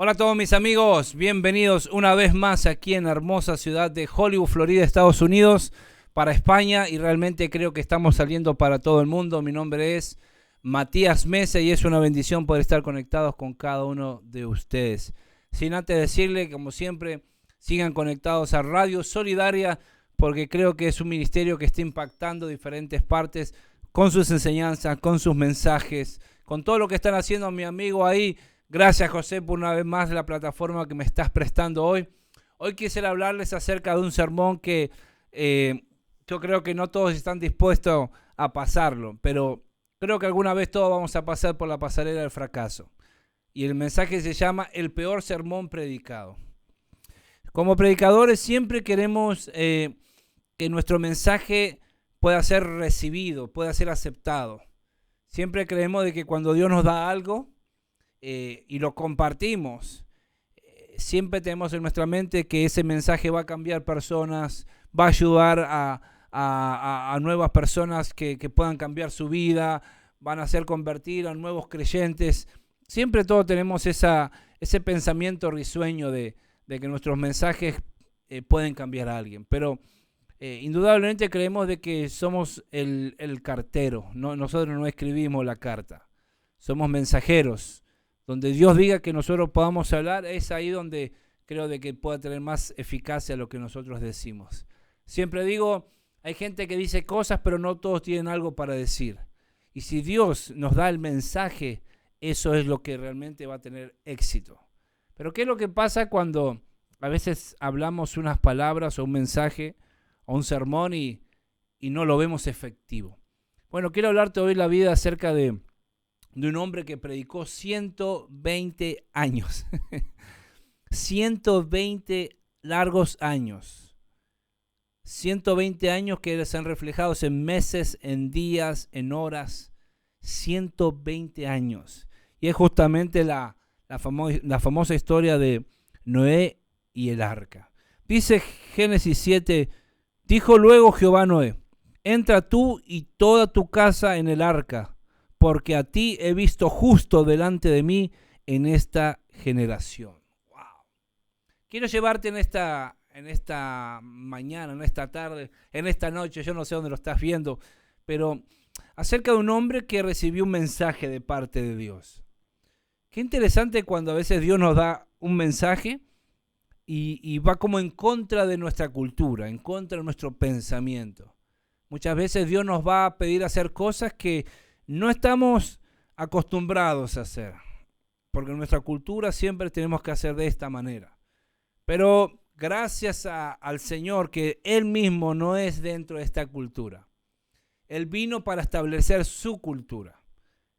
Hola a todos mis amigos, bienvenidos una vez más aquí en la hermosa ciudad de Hollywood, Florida, Estados Unidos, para España, y realmente creo que estamos saliendo para todo el mundo. Mi nombre es Matías Mesa y es una bendición poder estar conectados con cada uno de ustedes. Sin antes decirle, como siempre, sigan conectados a Radio Solidaria, porque creo que es un ministerio que está impactando diferentes partes con sus enseñanzas, con sus mensajes, con todo lo que están haciendo mi amigo ahí. Gracias, José, por una vez más la plataforma que me estás prestando hoy. Hoy quisiera hablarles acerca de un sermón que yo creo que no todos están dispuestos a pasarlo, pero creo que alguna vez todos vamos a pasar por la pasarela del fracaso. Y el mensaje se llama El peor sermón predicado. Como predicadores siempre queremos que nuestro mensaje pueda ser recibido, pueda ser aceptado. Siempre creemos de que cuando Dios nos da algo, y lo compartimos, siempre tenemos en nuestra mente que ese mensaje va a cambiar personas, va a ayudar a nuevas personas que puedan cambiar su vida, van a hacer convertir a nuevos creyentes. Siempre todos tenemos ese pensamiento risueño de que nuestros mensajes pueden cambiar a alguien, pero indudablemente creemos de que somos el cartero, ¿no? Nosotros no escribimos la carta, somos mensajeros. Donde Dios diga que nosotros podamos hablar, es ahí donde creo de que pueda tener más eficacia lo que nosotros decimos. Siempre digo, hay gente que dice cosas, pero no todos tienen algo para decir. Y si Dios nos da el mensaje, eso es lo que realmente va a tener éxito. Pero ¿qué es lo que pasa cuando a veces hablamos unas palabras o un mensaje o un sermón y no lo vemos efectivo? Bueno, quiero hablarte hoy la vida acerca de un hombre que predicó 120 años. 120 largos años. 120 años que se han reflejado en meses, en días, en horas. 120 años. Y es justamente la famosa historia de Noé y el arca. Dice Génesis 7, dijo luego Jehová a Noé, entra tú y toda tu casa en el arca, porque a ti he visto justo delante de mí en esta generación. Wow. Quiero llevarte en esta mañana, en esta tarde, en esta noche, yo no sé dónde lo estás viendo, pero acerca de un hombre que recibió un mensaje de parte de Dios. Qué interesante cuando a veces Dios nos da un mensaje y va como en contra de nuestra cultura, en contra de nuestro pensamiento. Muchas veces Dios nos va a pedir hacer cosas que no estamos acostumbrados a hacer, porque en nuestra cultura siempre tenemos que hacer de esta manera. Pero gracias al Señor que Él mismo no es dentro de esta cultura. Él vino para establecer su cultura.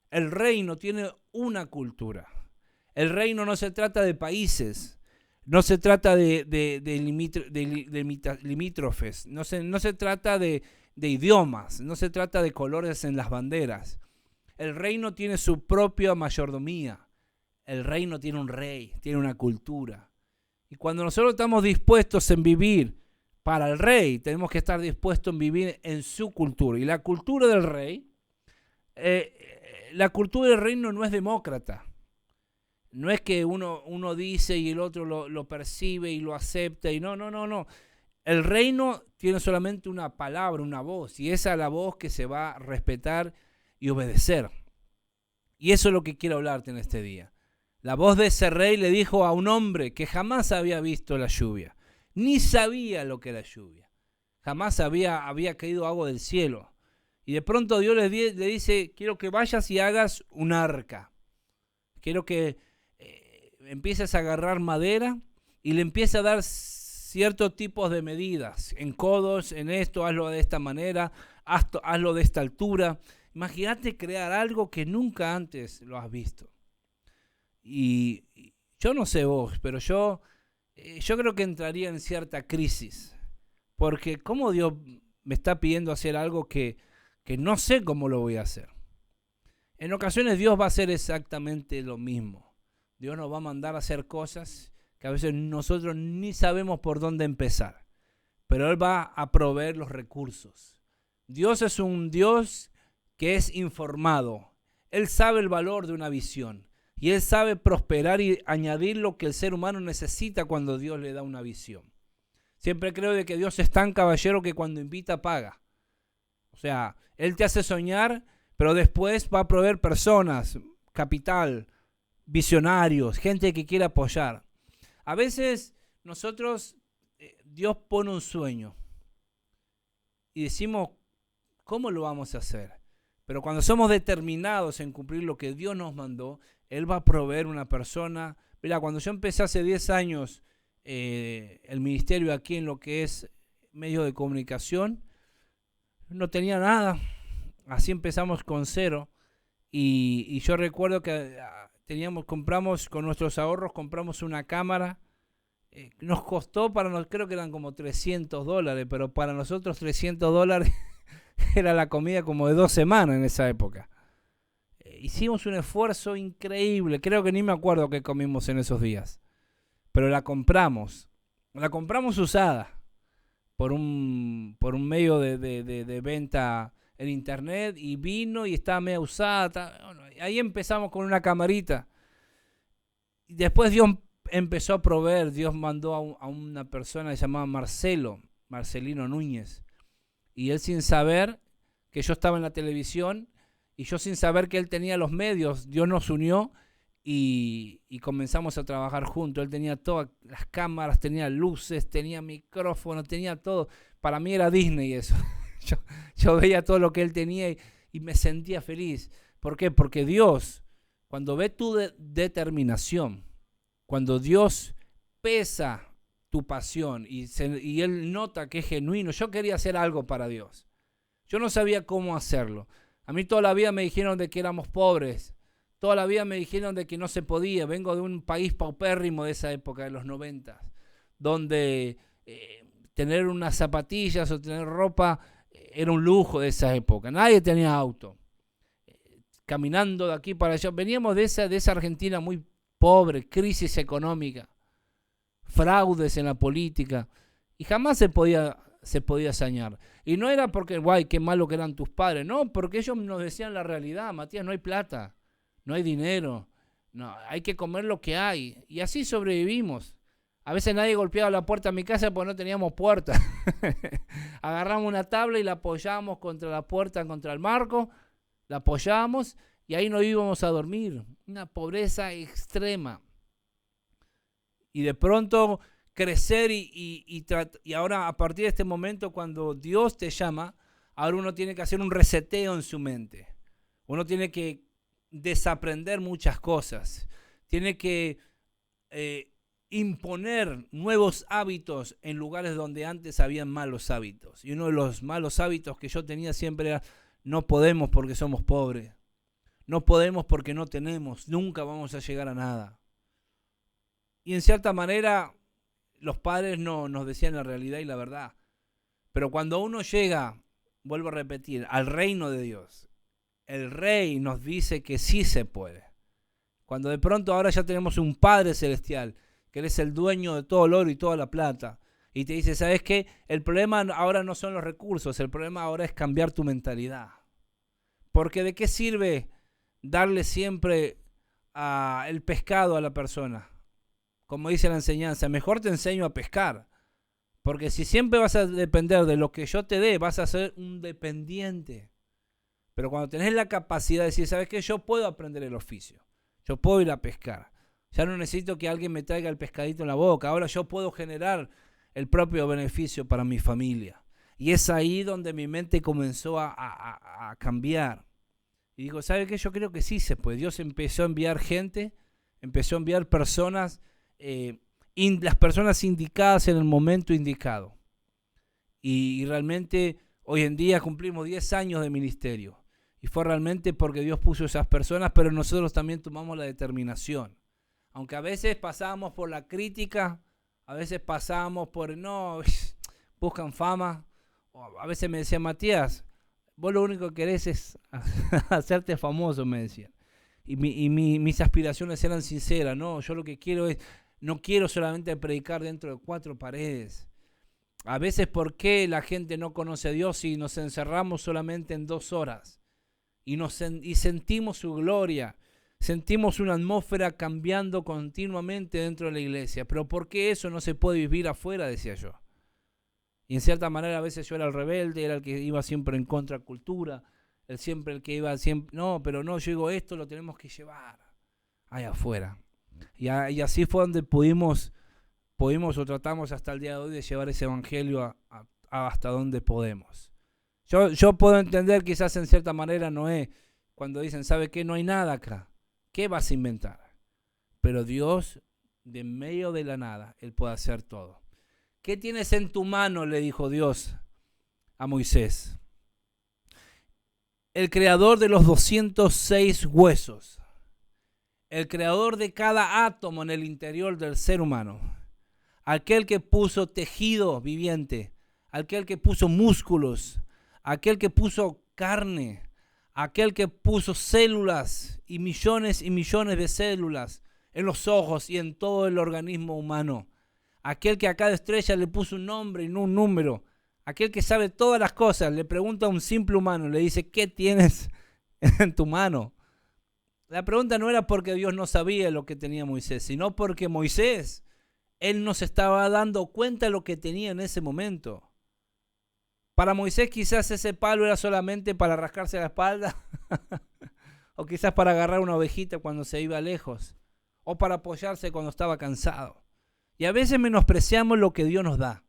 El reino tiene una cultura. El reino no se trata de países, no se trata de limítrofes, no se trata de idiomas, no se trata de colores en las banderas. El reino tiene su propia mayordomía. El reino tiene un rey, tiene una cultura. Y cuando nosotros estamos dispuestos en vivir para el rey, tenemos que estar dispuestos en vivir en su cultura. Y la cultura del rey, la cultura del reino no es demócrata. No es que uno dice y el otro lo percibe y lo acepta. Y no. El reino tiene solamente una palabra, una voz, y esa es la voz que se va a respetar y obedecer. Y eso es lo que quiero hablarte en este día. La voz de ese rey le dijo a un hombre que jamás había visto la lluvia, ni sabía lo que era lluvia, jamás había caído agua del cielo. Y de pronto Dios le dice, quiero que vayas y hagas un arca. Quiero que empieces a agarrar madera y le empieces a dar ciertos tipos de medidas, en codos, en esto, hazlo de esta manera, hazlo de esta altura. Imagínate crear algo que nunca antes lo has visto. Y yo no sé vos, pero yo creo que entraría en cierta crisis, porque ¿cómo Dios me está pidiendo hacer algo que no sé cómo lo voy a hacer? En ocasiones Dios va a hacer exactamente lo mismo. Dios nos va a mandar a hacer cosas que a veces nosotros ni sabemos por dónde empezar, pero Él va a proveer los recursos. Dios es un Dios que es informado. Él sabe el valor de una visión Y Él sabe prosperar y añadir lo que el ser humano necesita cuando Dios le da una visión. Siempre creo de que Dios es tan caballero que cuando invita paga. O sea, Él te hace soñar, pero después va a proveer personas, capital, visionarios, gente que quiere apoyar. A veces nosotros, Dios pone un sueño y decimos, ¿cómo lo vamos a hacer? Pero cuando somos determinados en cumplir lo que Dios nos mandó, Él va a proveer una persona. Mira, cuando yo empecé hace 10 años el ministerio aquí en lo que es medio de comunicación, no tenía nada. Así empezamos con cero. Y yo recuerdo que compramos con nuestros ahorros, compramos una cámara. Nos costó, creo que eran como $300, pero para nosotros $300 era la comida como de 2 semanas en esa época. Hicimos un esfuerzo increíble, creo que ni me acuerdo qué comimos en esos días, pero la compramos usada por un medio de venta en internet, y vino y estaba media usada. Bueno, ahí empezamos con una camarita, y después Dios empezó a proveer. Dios mandó a una persona que se llamaba Marcelino Núñez, y él, sin saber que yo estaba en la televisión, y yo sin saber que él tenía los medios, Dios nos unió y comenzamos a trabajar juntos. Él tenía todas las cámaras, tenía luces, tenía micrófono, tenía todo. Para mí era Disney eso. Yo veía todo lo que él tenía y me sentía feliz. ¿Por qué? Porque Dios, cuando ve tu determinación, cuando Dios pesa tu pasión y Él nota que es genuino. Yo quería hacer algo para Dios. Yo no sabía cómo hacerlo. A mí toda la vida me dijeron de que éramos pobres. Toda la vida me dijeron de que no se podía. Vengo de un país paupérrimo de esa época, de los 90, donde tener unas zapatillas o tener ropa era un lujo de esa época. Nadie tenía auto. Caminando de aquí para allá. Veníamos de esa Argentina muy pobre, crisis económica, fraudes en la política, y jamás se podía sanear. Y no era porque, guay, qué malo que eran tus padres, no, porque ellos nos decían la realidad. Matías, no hay plata, no hay dinero, no, hay que comer lo que hay. Y así sobrevivimos. A veces nadie golpeaba la puerta de mi casa porque no teníamos puerta. Agarramos una tabla y la apoyábamos contra la puerta, contra el marco, la apoyábamos y ahí nos íbamos a dormir. Una pobreza extrema. Y de pronto crecer y ahora, a partir de este momento, cuando Dios te llama, ahora uno tiene que hacer un reseteo en su mente. Uno tiene que desaprender muchas cosas. Tiene que imponer nuevos hábitos en lugares donde antes habían malos hábitos. Y uno de los malos hábitos que yo tenía siempre era: no podemos porque somos pobres. No podemos porque no tenemos. Nunca vamos a llegar a nada. Y en cierta manera los padres no nos decían la realidad y la verdad. Pero cuando uno llega, vuelvo a repetir, al reino de Dios, el Rey nos dice que sí se puede. Cuando de pronto ahora ya tenemos un Padre Celestial, que Él es el dueño de todo el oro y toda la plata, y te dice, ¿sabes qué? El problema ahora no son los recursos, el problema ahora es cambiar tu mentalidad. Porque ¿de qué sirve darle siempre el pescado a la persona? Como dice la enseñanza, mejor te enseño a pescar. Porque si siempre vas a depender de lo que yo te dé, vas a ser un dependiente. Pero cuando tenés la capacidad de decir, ¿sabes qué? Yo puedo aprender el oficio. Yo puedo ir a pescar. Ya no necesito que alguien me traiga el pescadito en la boca. Ahora yo puedo generar el propio beneficio para mi familia. Y es ahí donde mi mente comenzó a cambiar. Y digo, ¿sabes qué? Yo creo que sí se puede. Dios empezó a enviar gente, empezó a enviar personas, las personas indicadas en el momento indicado. Y realmente hoy en día cumplimos 10 años de ministerio. Y fue realmente porque Dios puso esas personas, pero nosotros también tomamos la determinación. Aunque a veces pasábamos por la crítica, a veces pasábamos por, no, buscan fama. O a veces me decía, Matías, vos lo único que querés es hacerte famoso, me decían. Y mis aspiraciones eran sinceras, no, yo lo que quiero es, no quiero solamente predicar dentro de 4 paredes. A veces, ¿por qué la gente no conoce a Dios si nos encerramos solamente en 2 horas? Y sentimos su gloria, Sentimos una atmósfera cambiando continuamente dentro de la iglesia. Pero ¿por qué eso no se puede vivir afuera? Decía yo. Y en cierta manera a veces yo era el rebelde, era el que iba siempre en contra de cultura, el que iba siempre, no, pero no, yo digo, esto lo tenemos que llevar allá afuera. Y así fue donde pudimos o tratamos hasta el día de hoy de llevar ese evangelio hasta donde podemos. Yo puedo entender quizás en cierta manera Noé, cuando dicen, ¿sabe qué? No hay nada acá. ¿Qué vas a inventar? Pero Dios, de en medio de la nada, Él puede hacer todo. ¿Qué tienes en tu mano?, le dijo Dios a Moisés. El creador de los 206 huesos. El creador de cada átomo en el interior del ser humano. Aquel que puso tejido viviente. Aquel que puso músculos. Aquel que puso carne. Aquel que puso células y millones de células en los ojos y en todo el organismo humano. Aquel que a cada estrella le puso un nombre y no un número. Aquel que sabe todas las cosas, le pregunta a un simple humano, le dice, ¿qué tienes en tu mano? La pregunta no era porque Dios no sabía lo que tenía Moisés, sino porque Moisés, él no se estaba dando cuenta de lo que tenía en ese momento. Para Moisés quizás ese palo era solamente para rascarse la espalda, o quizás para agarrar una ovejita cuando se iba lejos, o para apoyarse cuando estaba cansado. Y a veces menospreciamos lo que Dios nos da.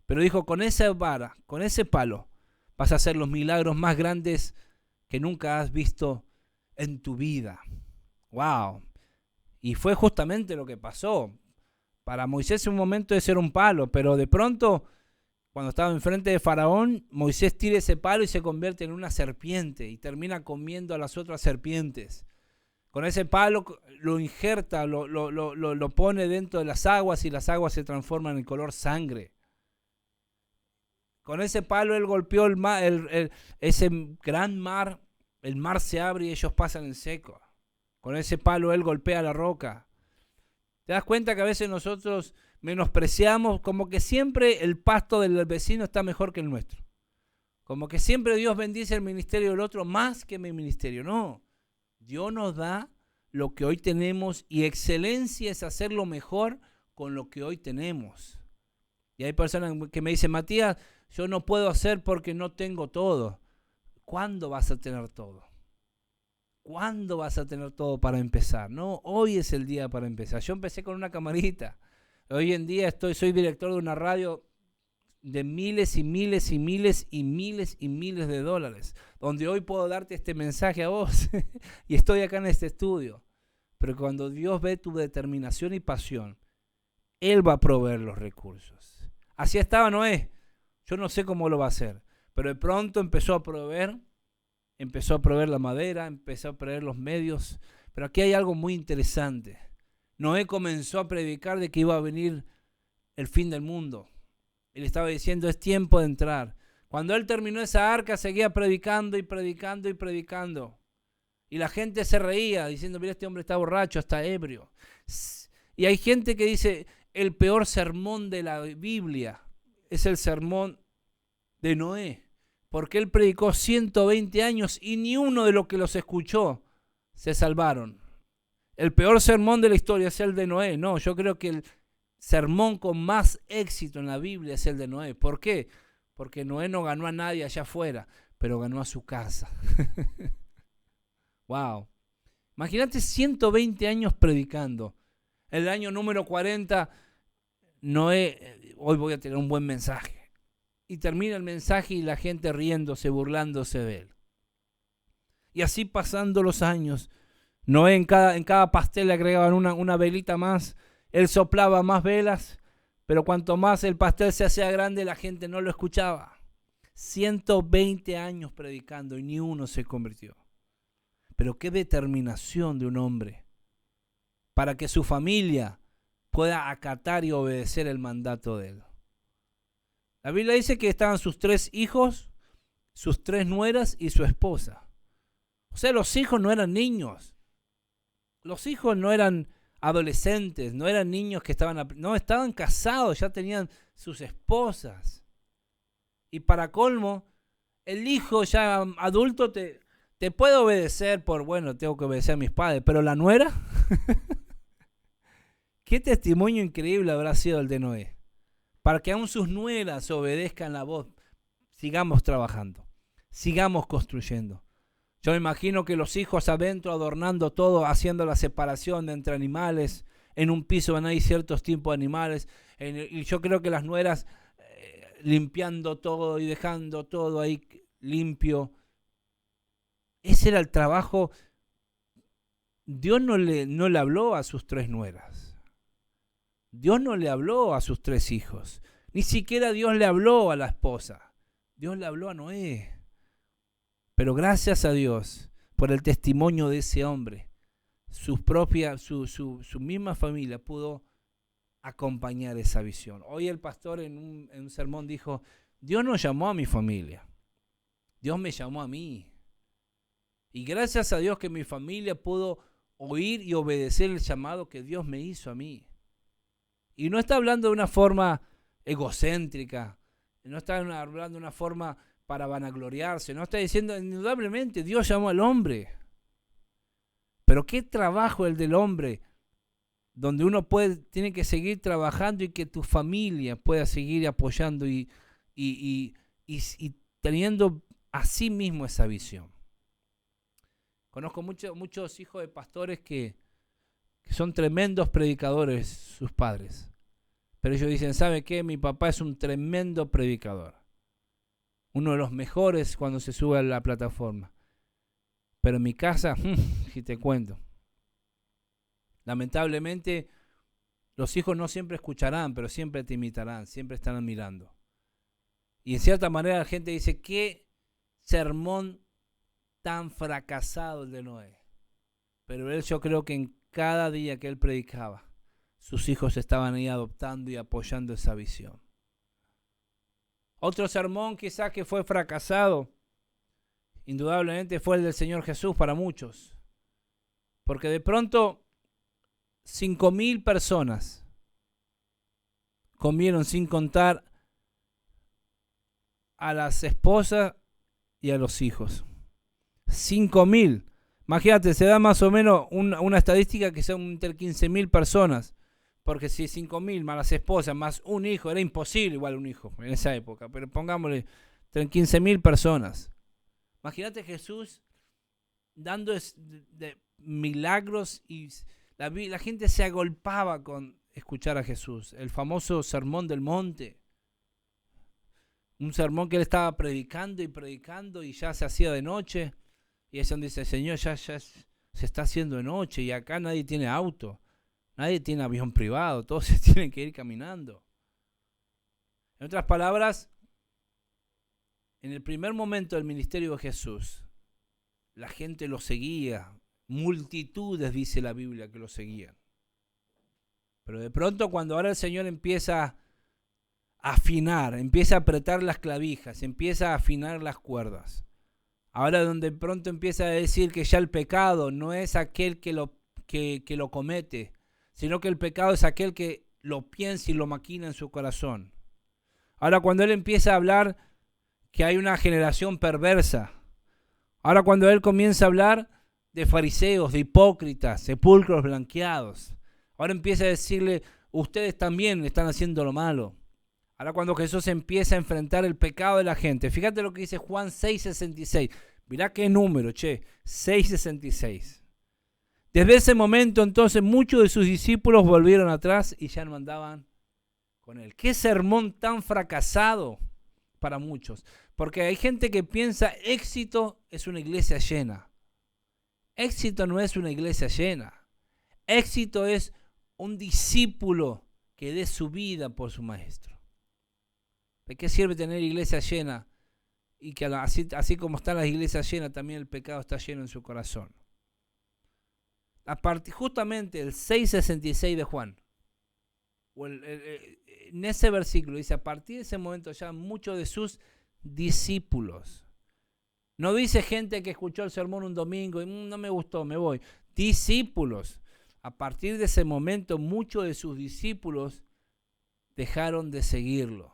Pero dijo, con esa vara, con ese palo, vas a hacer los milagros más grandes que nunca has visto en tu vida. ¡Wow! Y fue justamente lo que pasó. Para Moisés en un momento ese era un palo, pero de pronto, cuando estaba enfrente de Faraón, Moisés tira ese palo y se convierte en una serpiente y termina comiendo a las otras serpientes. Con ese palo lo injerta, lo pone dentro de las aguas y las aguas se transforman en color sangre. Con ese palo él golpeó el mar, ese gran mar, el mar se abre y ellos pasan en seco. Con ese palo él golpea la roca. ¿Te das cuenta que a veces nosotros menospreciamos como que siempre el pasto del vecino está mejor que el nuestro? Como que siempre Dios bendice el ministerio del otro más que mi ministerio. No, Dios nos da lo que hoy tenemos y excelencia es hacerlo mejor con lo que hoy tenemos. Y hay personas que me dicen, Matías, yo no puedo hacer porque no tengo todo. ¿Cuándo vas a tener todo? ¿Cuándo vas a tener todo para empezar? No, hoy es el día para empezar. Yo empecé con una camarita. Hoy en día soy director de una radio de miles y miles y miles y miles y miles de dólares, donde hoy puedo darte este mensaje a vos y estoy acá en este estudio. Pero cuando Dios ve tu determinación y pasión, Él va a proveer los recursos. Así estaba Noé. Yo no sé cómo lo va a hacer, pero de pronto empezó a proveer la madera, empezó a proveer los medios. Pero aquí hay algo muy interesante. Noé comenzó a predicar de que iba a venir el fin del mundo. Él estaba diciendo, es tiempo de entrar. Cuando él terminó esa arca, seguía predicando y predicando y predicando. Y la gente se reía, diciendo, mira, este hombre está borracho, está ebrio. Y hay gente que dice, el peor sermón de la Biblia es el sermón de Noé. Porque él predicó 120 años y ni uno de los que los escuchó se salvaron. El peor sermón de la historia es el de Noé. No, yo creo que el sermón con más éxito en la Biblia es el de Noé. ¿Por qué? Porque Noé no ganó a nadie allá afuera, pero ganó a su casa. Wow. Imagínate 120 años predicando. El año número 40, Noé, hoy voy a tener un buen mensaje. Y termina el mensaje y la gente riéndose, burlándose de él. Y así pasando los años, Noé en cada pastel le agregaban una velita más. Él soplaba más velas, pero cuanto más el pastel se hacía grande, la gente no lo escuchaba. 120 años predicando y ni uno se convirtió. Pero qué determinación de un hombre para que su familia pueda acatar y obedecer el mandato de él. La Biblia dice que estaban sus 3 hijos, sus 3 nueras y su esposa. O sea, los hijos no eran niños. Los hijos no eran adolescentes, no eran niños que estaban casados, ya tenían sus esposas. Y para colmo, el hijo ya adulto te te puedo obedecer bueno, tengo que obedecer a mis padres, pero la nuera, qué testimonio increíble habrá sido el de Noé. Para que aún sus nueras obedezcan la voz, sigamos trabajando, sigamos construyendo. Yo me imagino que los hijos adentro adornando todo, haciendo la separación entre animales. En un piso van a ir ciertos tipos de animales. Y yo creo que las nueras limpiando todo y dejando todo ahí limpio. Ese era el trabajo. Dios no le habló a sus 3 nueras. Dios no le habló a sus 3 hijos. Ni siquiera Dios le habló a la esposa. Dios le habló a Noé. Pero gracias a Dios por el testimonio de ese hombre, su misma familia pudo acompañar esa visión. Hoy el pastor en un sermón dijo, Dios no llamó a mi familia, Dios me llamó a mí. Y gracias a Dios que mi familia pudo oír y obedecer el llamado que Dios me hizo a mí. Y no está hablando de una forma egocéntrica, no está hablando de una forma para vanagloriarse, no está diciendo, indudablemente Dios llamó al hombre. Pero qué trabajo el del hombre, donde uno tiene que seguir trabajando y que tu familia pueda seguir apoyando y teniendo a sí mismo esa visión. Conozco muchos hijos de pastores que son tremendos predicadores, sus padres. Pero ellos dicen, ¿sabe qué? Mi papá es un tremendo predicador. Uno de los mejores cuando se sube a la plataforma. Pero en mi casa, si te cuento, lamentablemente los hijos no siempre escucharán, pero siempre te imitarán, siempre estarán mirando. Y en cierta manera la gente dice, qué sermón tan fracasado el de Noé. Pero yo creo que en cada día que él predicaba, sus hijos estaban ahí adoptando y apoyando esa visión. Otro sermón quizás que fue fracasado, indudablemente fue el del Señor Jesús para muchos. Porque de pronto 5,000 personas comieron sin contar a las esposas y a los hijos. 5,000. Imagínate, se da más o menos una estadística que son entre 15,000 personas. Porque si 5,000 más las esposas, más un hijo, era imposible igual un hijo en esa época. Pero pongámosle entre 15,000 personas. Imagínate Jesús dando de milagros y la gente se agolpaba con escuchar a Jesús. El famoso sermón del monte. Un sermón que él estaba predicando y ya se hacía de noche. Y es donde dice, Señor, ya se está haciendo de noche y acá nadie tiene auto. Nadie tiene avión privado, todos se tienen que ir caminando. En otras palabras, en el primer momento del ministerio de Jesús, la gente lo seguía, multitudes dice la Biblia que lo seguían. Pero de pronto cuando ahora el Señor empieza a afinar, empieza a apretar las clavijas, empieza a afinar las cuerdas, ahora donde pronto empieza a decir que ya el pecado no es aquel que lo comete, sino que el pecado es aquel que lo piensa y lo maquina en su corazón. Ahora cuando él empieza a hablar que hay una generación perversa, ahora cuando él comienza a hablar de fariseos, de hipócritas, sepulcros blanqueados, ahora empieza a decirle, ustedes también están haciendo lo malo. Ahora cuando Jesús empieza a enfrentar el pecado de la gente, fíjate lo que dice Juan 6:66, mirá qué número, 6:66. Desde ese momento entonces muchos de sus discípulos volvieron atrás y ya no andaban con él. Qué sermón tan fracasado para muchos. Porque hay gente que piensa éxito es una iglesia llena. Éxito no es una iglesia llena. Éxito es un discípulo que dé su vida por su maestro. ¿De qué sirve tener iglesia llena? Y que así como están las iglesias llenas, también el pecado está lleno en su corazón. Justamente el 6:66 de Juan, en ese versículo dice, a partir de ese momento ya muchos de sus discípulos, no dice gente que escuchó el sermón un domingo y no me gustó, me voy, discípulos, a partir de ese momento muchos de sus discípulos dejaron de seguirlo.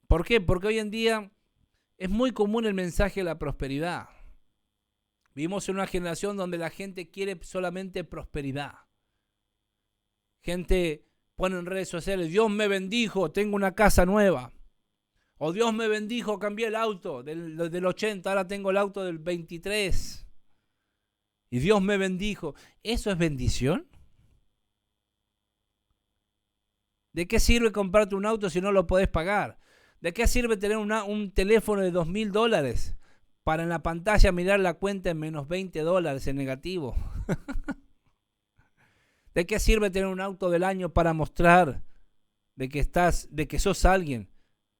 ¿Por qué? Porque hoy en día Es muy común el mensaje de la prosperidad. Vivimos en una generación donde la gente quiere solamente prosperidad. Gente pone en redes sociales, Dios me bendijo, tengo una casa nueva. O Dios me bendijo, cambié el auto del 80, ahora tengo el auto del 23. Y Dios me bendijo. ¿Eso es bendición? ¿De qué sirve comprarte un auto si no lo podés pagar? ¿De qué sirve tener un teléfono de $2,000 para en la pantalla mirar la cuenta en menos $20 en negativo? ¿De qué sirve tener un auto del año para mostrar de que sos alguien?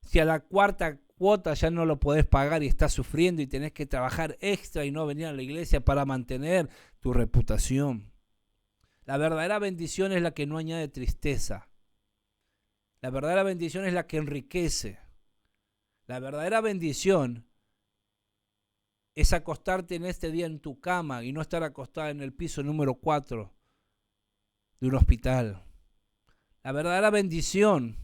Si a la cuarta cuota ya no lo podés pagar y estás sufriendo y tenés que trabajar extra y no venir a la iglesia para mantener tu reputación. La verdadera bendición es la que no añade tristeza. La verdadera bendición es la que enriquece. La verdadera bendición es acostarte en este día en tu cama y no estar acostada en el piso número 4 de un hospital. La verdadera bendición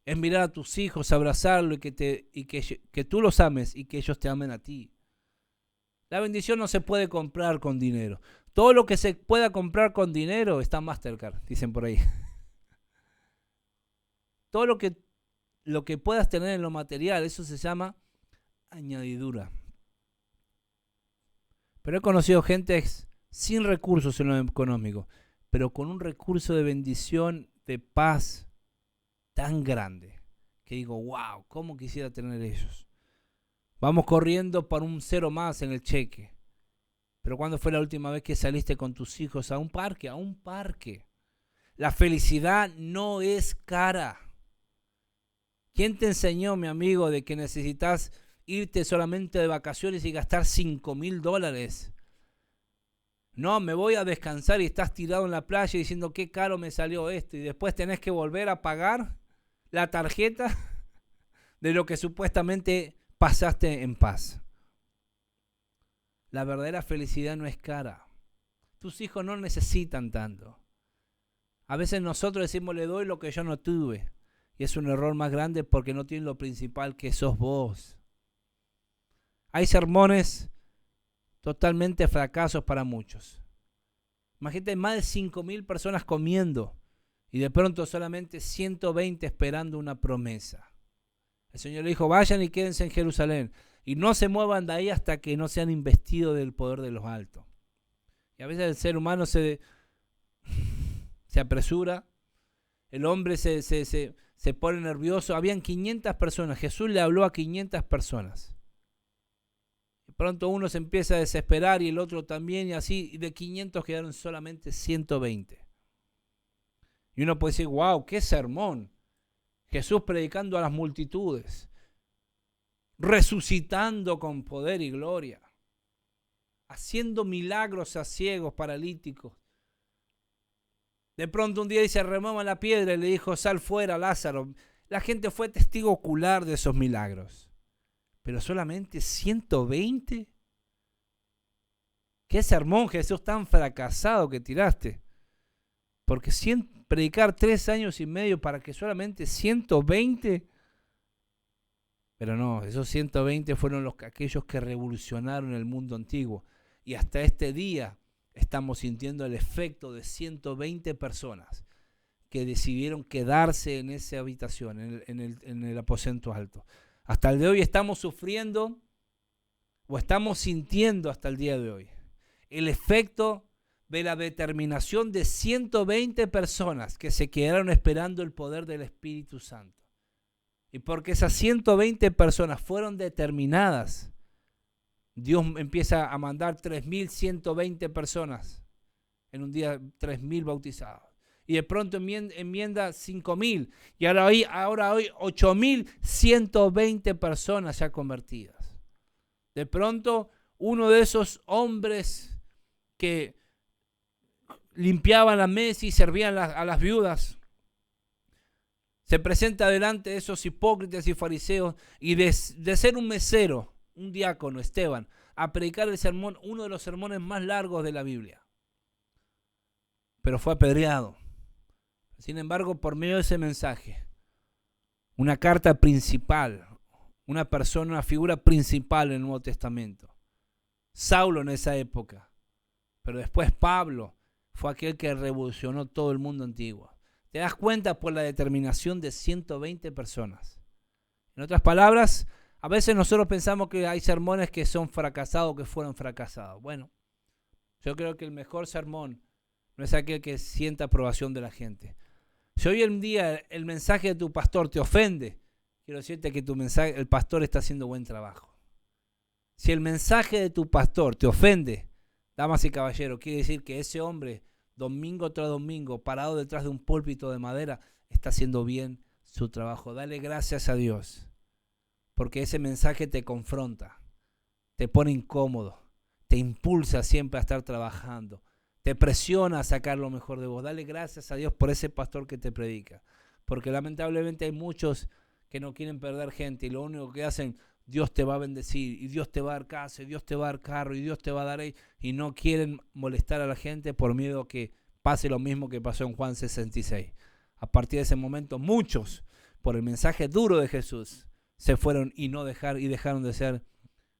es mirar a tus hijos, abrazarlos y que tú los ames y que ellos te amen a ti. La bendición no se puede comprar con dinero. Todo lo que se pueda comprar con dinero está en Mastercard, dicen por ahí. Todo lo que puedas tener en lo material, eso se llama añadidura. Pero he conocido gente sin recursos en lo económico, pero con un recurso de bendición, de paz tan grande, que digo, wow, ¿cómo quisiera tener ellos? Vamos corriendo para un cero más en el cheque. Pero ¿cuándo fue la última vez que saliste con tus hijos a un parque? A un parque. La felicidad no es cara. ¿Quién te enseñó, mi amigo, de que necesitas irte solamente de vacaciones y gastar $5,000? No, me voy a descansar y estás tirado en la playa diciendo qué caro me salió esto y después tenés que volver a pagar la tarjeta de lo que supuestamente pasaste en paz. La verdadera felicidad no es cara. Tus hijos no necesitan tanto. A veces nosotros decimos le doy lo que yo no tuve. Y es un error más grande porque no tienen lo principal que sos vos. Hay sermones totalmente fracasos para muchos. Imagínate más de 5,000 personas comiendo y de pronto solamente 120 esperando una promesa. El Señor le dijo, vayan y quédense en Jerusalén y no se muevan de ahí hasta que no sean investidos del poder de los altos. Y a veces el ser humano se apresura, el hombre se pone nervioso. Habían 500 personas, Jesús le habló a 500 personas. De pronto uno se empieza a desesperar y el otro también y así, y de 500 quedaron solamente 120. Y uno puede decir, wow, qué sermón. Jesús predicando a las multitudes, resucitando con poder y gloria, haciendo milagros a ciegos, paralíticos. De pronto un día dice, remuevan la piedra y le dijo, sal fuera, Lázaro. La gente fue testigo ocular de esos milagros. Pero solamente 120. ¿Qué sermón, Jesús, tan fracasado que tiraste? Porque predicar 3 años y medio para que solamente 120. Pero no, esos 120 fueron aquellos que revolucionaron el mundo antiguo. Y hasta este día estamos sintiendo el efecto de 120 personas que decidieron quedarse en esa habitación, en el aposento alto. Hasta el de hoy estamos sufriendo o estamos sintiendo hasta el día de hoy el efecto de la determinación de 120 personas que se quedaron esperando el poder del Espíritu Santo. Y porque esas 120 personas fueron determinadas, Dios empieza a mandar 3,120 personas en un día, 3,000 bautizados. Y de pronto enmienda 5,000. Y ahora hoy 8,120 personas ya convertidas. De pronto, uno de esos hombres que limpiaban la mesa y servían a las viudas, se presenta delante de esos hipócritas y fariseos y de ser un mesero, un diácono, Esteban, a predicar el sermón, uno de los sermones más largos de la Biblia. Pero fue apedreado. Sin embargo, por medio de ese mensaje, una carta principal, una persona, una figura principal en el Nuevo Testamento. Saulo en esa época, pero después Pablo fue aquel que revolucionó todo el mundo antiguo. Te das cuenta por la determinación de 120 personas. En otras palabras, a veces nosotros pensamos que hay sermones que son fracasados, que fueron fracasados. Bueno, yo creo que el mejor sermón no es aquel que sienta aprobación de la gente. Si hoy en día el mensaje de tu pastor te ofende, quiero decirte que el pastor está haciendo buen trabajo. Si el mensaje de tu pastor te ofende, damas y caballeros, quiere decir que ese hombre, domingo tras domingo, parado detrás de un púlpito de madera, está haciendo bien su trabajo. Dale gracias a Dios, porque ese mensaje te confronta, te pone incómodo, te impulsa siempre a estar trabajando, te presiona a sacar lo mejor de vos. Dale gracias a Dios por ese pastor que te predica, porque lamentablemente hay muchos que no quieren perder gente y lo único que hacen, Dios te va a bendecir y Dios te va a dar casa y Dios te va a dar carro y Dios te va a dar y no quieren molestar a la gente por miedo a que pase lo mismo que pasó en Juan 66. A partir de ese momento muchos, por el mensaje duro de Jesús, se fueron y dejaron de ser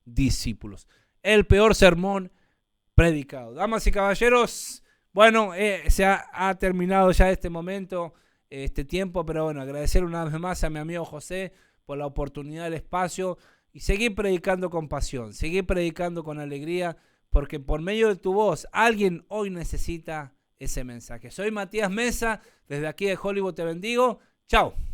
discípulos. El peor sermón predicado. Damas y caballeros, bueno, se ha terminado ya este momento, este tiempo, pero bueno, agradecer una vez más a mi amigo José por la oportunidad del espacio y seguir predicando con pasión, seguir predicando con alegría, porque por medio de tu voz alguien hoy necesita ese mensaje. Soy Matías Mesa, desde aquí de Hollywood te bendigo. Chao.